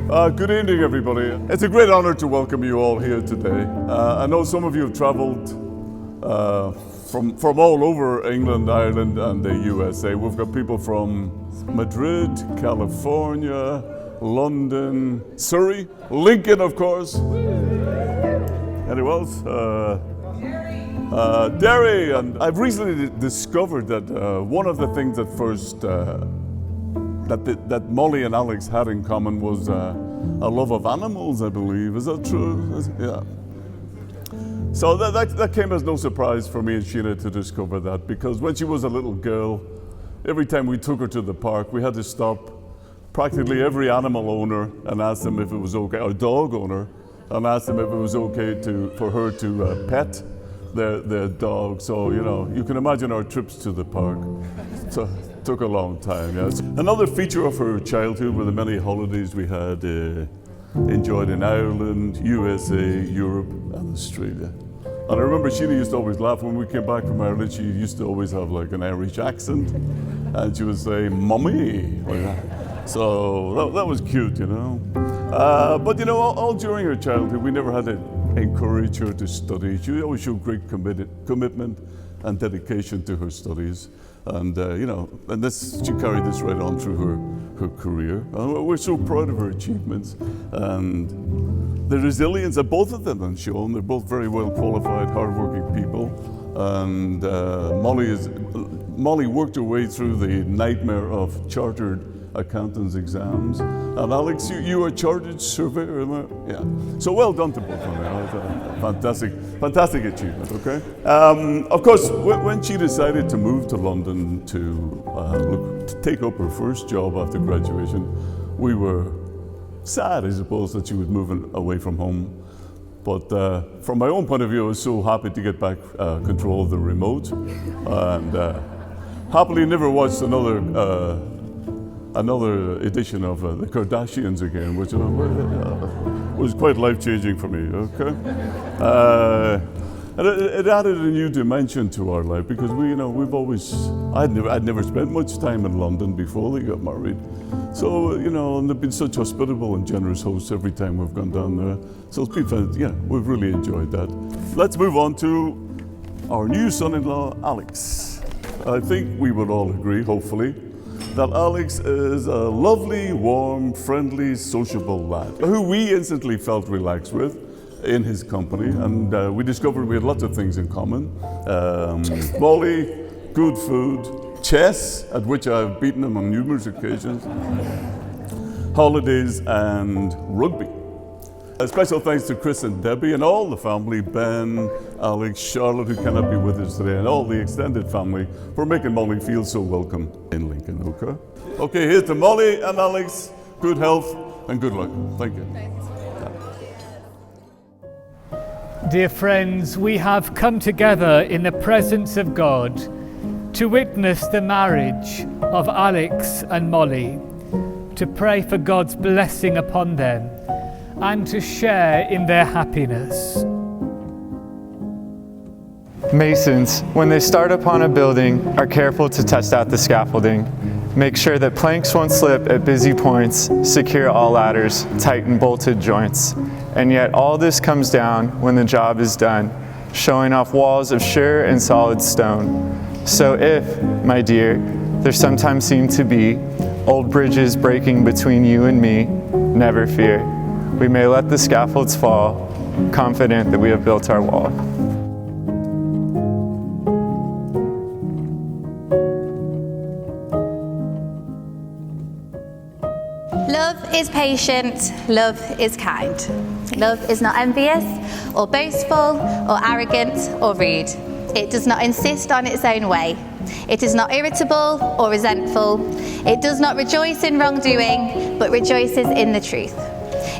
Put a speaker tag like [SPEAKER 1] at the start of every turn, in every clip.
[SPEAKER 1] Good evening, everybody. It's a great honor to welcome you all here today. I know some of you have traveled from all over England, Ireland, and the USA. We've got people from Madrid, California, London, Surrey, Lincoln, of course. Anyone else? Derry. And I've recently discovered that one of the things that first that Molly and Alex had in common was a love of animals, I believe. Is that true? Yeah. So that came as no surprise for me and Sheila to discover that, because when she was a little girl, every time we took her to the park, we had to stop practically every animal owner and ask them if it was okay, or dog owner, and ask them if it was okay for her to pet their dog. So, you can imagine our trips to the park. So, took a long time, yes. Another feature of her childhood were the many holidays we had enjoyed in Ireland, USA, Europe, and Australia. And I remember Sheila used to always laugh when we came back from Ireland. She used to always have like an Irish accent, and she would say, "Mummy," like that. So that was cute, But all during her childhood, we never had to encourage her to study. She always showed great commitment and dedication to her studies. And she carried this right on through her career. We're so proud of her achievements and the resilience that both of them have shown. They're both very well qualified, hardworking people. And Molly worked her way through the nightmare of chartered accountants exams. And Alex, you are a chartered surveyor, yeah. So well done to both of them. Fantastic achievement, okay? Of course, when she decided to move to London to take up her first job after graduation, we were sad, I suppose, that she was moving away from home. But from my own point of view, I was so happy to get back control of the remote, and happily never watched another edition of the Kardashians again, which was quite life-changing for me, okay? And it added a new dimension to our life, because I'd never spent much time in London before they got married. So, and they've been such hospitable and generous hosts every time we've gone down there. So it's been fun, we've really enjoyed that. Let's move on to our new son-in-law, Alex. I think we would all agree, hopefully, that Alex is a lovely, warm, friendly, sociable lad who we instantly felt relaxed with in his company, and we discovered we had lots of things in common. Molly, good food, chess, at which I've beaten him on numerous occasions, holidays, and rugby. A special thanks to Chris and Debbie and all the family, Ben, Alex, Charlotte, who cannot be with us today, and all the extended family for making Molly feel so welcome in Lincoln, okay? Okay, here's to Molly and Alex. Good health and good luck. Thank you.
[SPEAKER 2] Dear friends, we have come together in the presence of God to witness the marriage of Alex and Molly, to pray for God's blessing upon them, and to share in their happiness.
[SPEAKER 3] Masons, when they start upon a building, are careful to test out the scaffolding. Make sure that planks won't slip at busy points, secure all ladders, tighten bolted joints. And yet all this comes down when the job is done, showing off walls of sure and solid stone. So if, my dear, there sometimes seem to be old bridges breaking between you and me, never fear. We may let the scaffolds fall, confident that we have built our wall.
[SPEAKER 4] Love is patient, love is kind. Love is not envious, or boastful, or arrogant, or rude. It does not insist on its own way. It is not irritable or resentful. It does not rejoice in wrongdoing, but rejoices in the truth.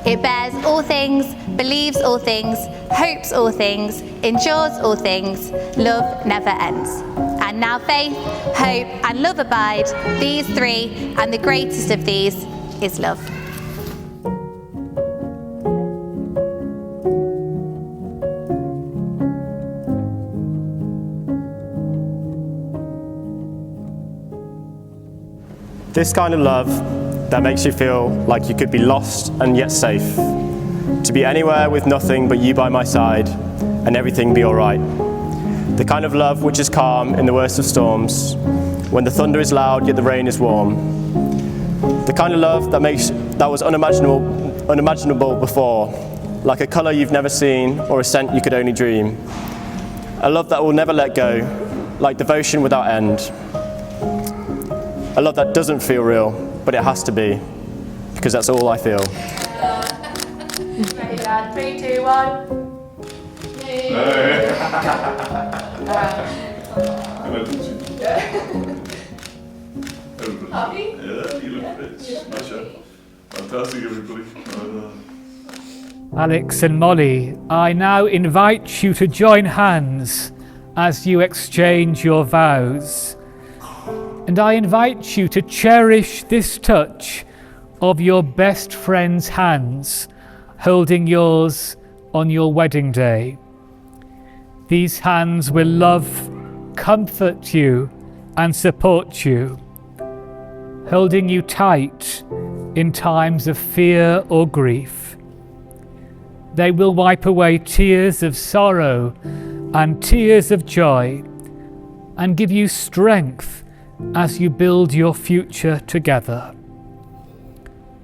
[SPEAKER 4] It bears all things, believes all things, hopes all things, endures all things. Love never ends. And now faith, hope, and love abide, these three, and the greatest of these is love.
[SPEAKER 5] This kind of love that makes you feel like you could be lost and yet safe. To be anywhere with nothing but you by my side and everything be alright. The kind of love which is calm in the worst of storms, when the thunder is loud yet the rain is warm. The kind of love that was unimaginable before, like a colour you've never seen or a scent you could only dream. A love that will never let go, like devotion without end. A love that doesn't feel real, but it has to be, because that's all I feel.
[SPEAKER 6] Ready, Dad? 3, 2, 1.
[SPEAKER 1] Happy? Yeah, you look rich. Smash it. Fantastic, everybody.
[SPEAKER 2] Alex and Molly, I now invite you to join hands as you exchange your vows. And I invite you to cherish this touch of your best friend's hands, holding yours on your wedding day. These hands will love, comfort you, and support you, holding you tight in times of fear or grief. They will wipe away tears of sorrow and tears of joy, and give you strength as you build your future together.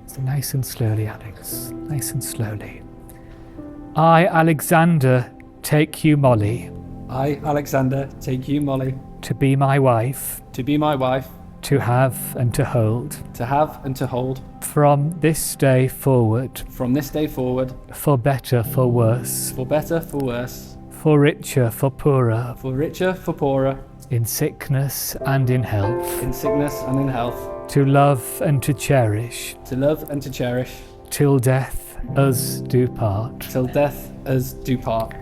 [SPEAKER 2] So nice and slowly, Alex, nice and slowly. I, Alexander, take you, Molly.
[SPEAKER 7] I, Alexander, take you, Molly.
[SPEAKER 2] To be my wife.
[SPEAKER 7] To be my wife.
[SPEAKER 2] To have and to hold.
[SPEAKER 7] To have and to hold.
[SPEAKER 2] From this day forward.
[SPEAKER 7] From this day forward.
[SPEAKER 2] For better, for worse.
[SPEAKER 7] For better, for worse.
[SPEAKER 2] For richer, for poorer.
[SPEAKER 7] For richer, for poorer.
[SPEAKER 2] In sickness and in health.
[SPEAKER 7] In sickness and in health.
[SPEAKER 2] To love and to cherish.
[SPEAKER 7] To love and to cherish.
[SPEAKER 2] Till death us do part.
[SPEAKER 7] Till death us do part.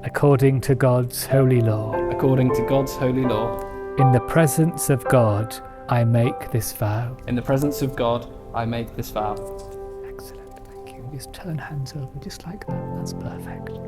[SPEAKER 2] According to God's holy law.
[SPEAKER 7] According to God's holy law.
[SPEAKER 2] In the presence of God, I make this vow.
[SPEAKER 7] In the presence of God, I make this vow.
[SPEAKER 2] Excellent, thank you. Just turn hands over, just like that. That's perfect.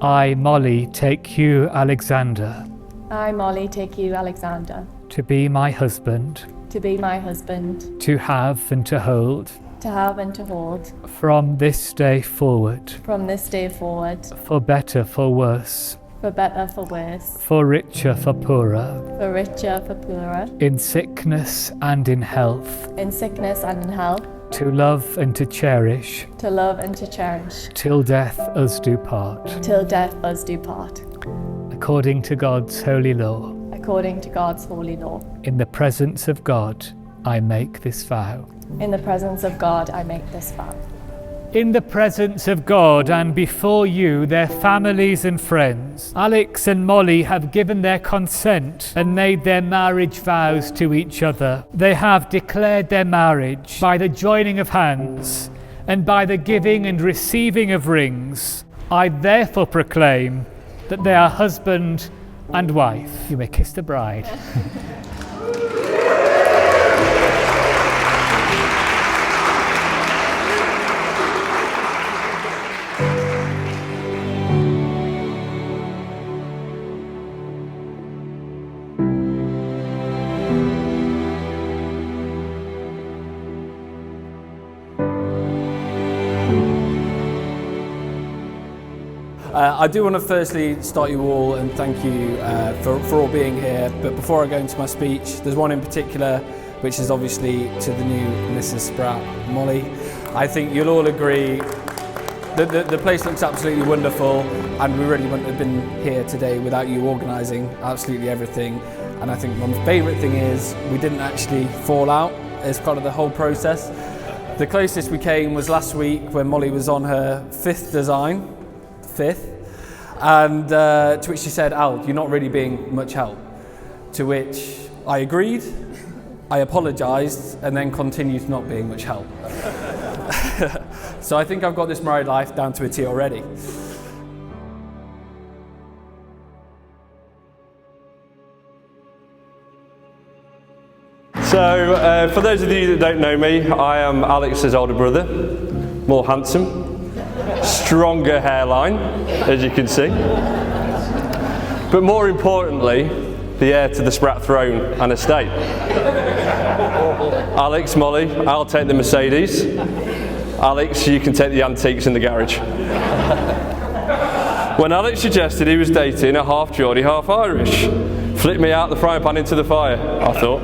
[SPEAKER 2] I, Molly, take you, Alexander.
[SPEAKER 6] I, Molly, take you, Alexander.
[SPEAKER 2] To be my husband.
[SPEAKER 6] To be my husband.
[SPEAKER 2] To have and to hold.
[SPEAKER 6] To have and to hold.
[SPEAKER 2] From this day forward.
[SPEAKER 6] From this day forward.
[SPEAKER 2] For better, for worse.
[SPEAKER 6] For better, for worse.
[SPEAKER 2] For richer, for poorer.
[SPEAKER 6] For richer, for poorer.
[SPEAKER 2] In sickness and in health.
[SPEAKER 6] In sickness and in health.
[SPEAKER 2] To love and to cherish.
[SPEAKER 6] To love and to cherish.
[SPEAKER 2] Till death us do part.
[SPEAKER 6] Till death us do part.
[SPEAKER 2] According to God's holy law.
[SPEAKER 6] According to God's holy law.
[SPEAKER 2] In the presence of God, I make this vow.
[SPEAKER 6] In the presence of God, I make this vow.
[SPEAKER 2] In the presence of God and before you, their families and friends, Alex and Molly have given their consent and made their marriage vows to each other. They have declared their marriage by the joining of hands and by the giving and receiving of rings. I therefore proclaim that they are husband and wife. You may kiss the bride.
[SPEAKER 7] I do want to firstly start you all and thank you for all being here. But before I go into my speech, there's one in particular, which is obviously to the new Mrs. Spratt, Molly. I think you'll all agree that the place looks absolutely wonderful, and we really wouldn't have been here today without you organising absolutely everything. And I think my favourite thing is we didn't actually fall out as part of the whole process. The closest we came was last week when Molly was on her 5th design. And to which she said, Al, you're not really being much help. To which I agreed, I apologised, and then continued not being much help. So I think I've got this married life down to a T already.
[SPEAKER 8] So for those of you that don't know me, I am Alex's older brother, more handsome. Stronger hairline, as you can see. But more importantly, the heir to the Spratt throne and estate. Alex, Molly, I'll take the Mercedes. Alex, you can take the antiques in the garage. When Alex suggested he was dating a half Geordie, half Irish, flipped me out the frying pan into the fire, I thought.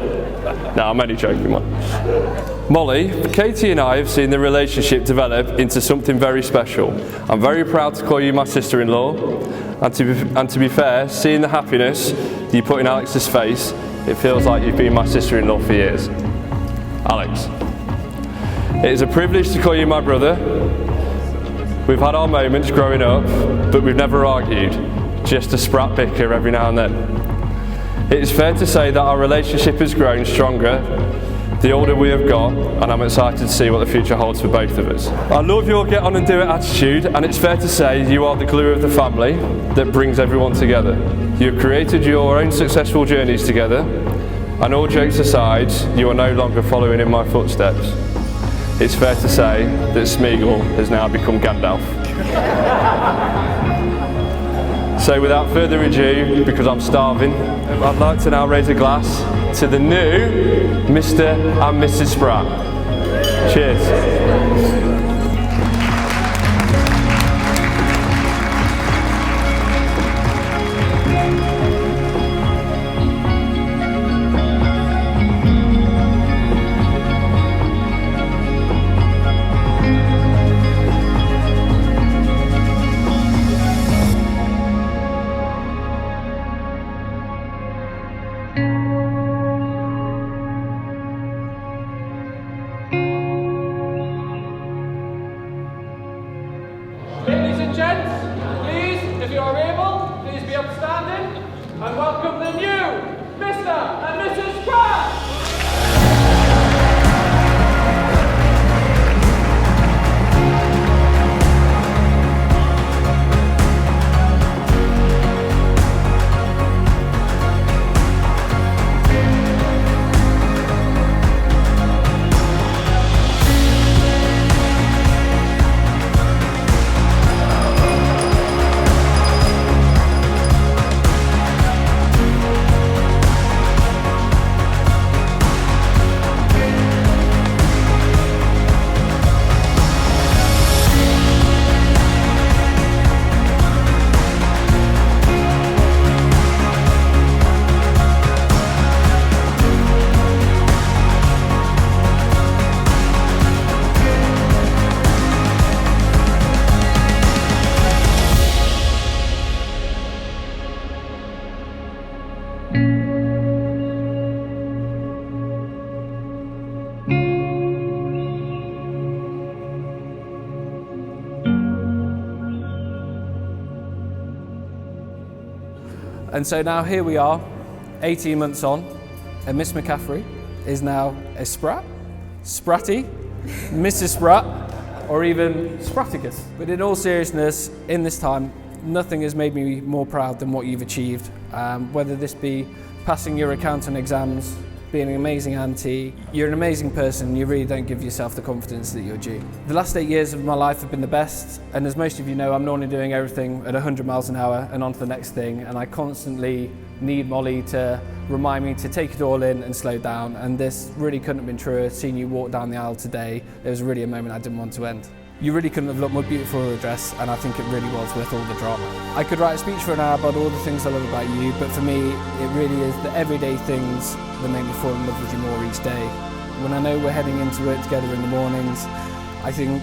[SPEAKER 8] No, I'm only joking, man. Molly, Katie and I have seen the relationship develop into something very special. I'm very proud to call you my sister-in-law, and to be fair, seeing the happiness you put in Alex's face, it feels like you've been my sister-in-law for years. Alex, it is a privilege to call you my brother. We've had our moments growing up, but we've never argued, just a sprat bicker every now and then. It is fair to say that our relationship has grown stronger the older we have got, and I'm excited to see what the future holds for both of us. I love your get on and do it attitude, and it's fair to say you are the glue of the family that brings everyone together. You have created your own successful journeys together, and all jokes aside, you are no longer following in my footsteps. It's fair to say that Smeagol has now become Gandalf. So without further ado, because I'm starving, I'd like to now raise a glass to the new Mr. and Mrs. Spratt. Cheers.
[SPEAKER 9] Ladies and gents, please, if you are able, please be upstanding and welcome the new Mr. and Mrs. Spratt!
[SPEAKER 7] And so now here we are, 18 months on, and Miss McCaffrey is now a Spratt, Spratty, Mrs. Spratt, or even Spratticus. But in all seriousness, in this time, nothing has made me more proud than what you've achieved, whether this be passing your accounting exams, being an amazing auntie. You're an amazing person, you really don't give yourself the confidence that you're due. The last 8 years of my life have been the best, and as most of you know, I'm normally doing everything at 100 miles an hour and on to the next thing, and I constantly need Molly to remind me to take it all in and slow down, and this really couldn't have been truer. Seeing you walk down the aisle today, it was really a moment I didn't want to end. You really couldn't have looked more beautiful in a dress, and I think it really was worth all the drama. I could write a speech for an hour about all the things I love about you, but for me, it really is the everyday things that make me fall in love with you more each day. When I know we're heading into work together in the mornings, I think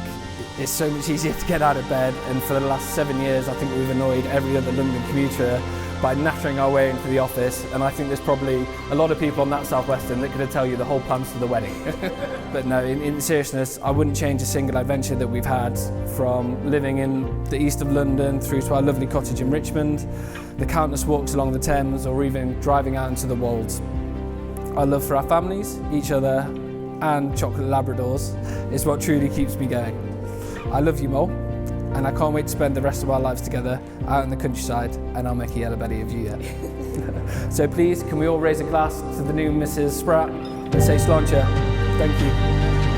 [SPEAKER 7] it's so much easier to get out of bed, and for the last 7 years, I think we've annoyed every other London commuter by nattering our way into the office, and I think there's probably a lot of people on that Southwestern that could tell you the whole plans for the wedding. But no, in seriousness, I wouldn't change a single adventure that we've had, from living in the east of London through to our lovely cottage in Richmond, the countless walks along the Thames, or even driving out into the Wolds. Our love for our families, each other, and chocolate Labradors is what truly keeps me going. I love you, Mole, and I can't wait to spend the rest of our lives together out in the countryside, and I'll make a yellow belly of you yet. So please, can we all raise a glass to the new Mrs. Spratt and say sláinte? Thank you.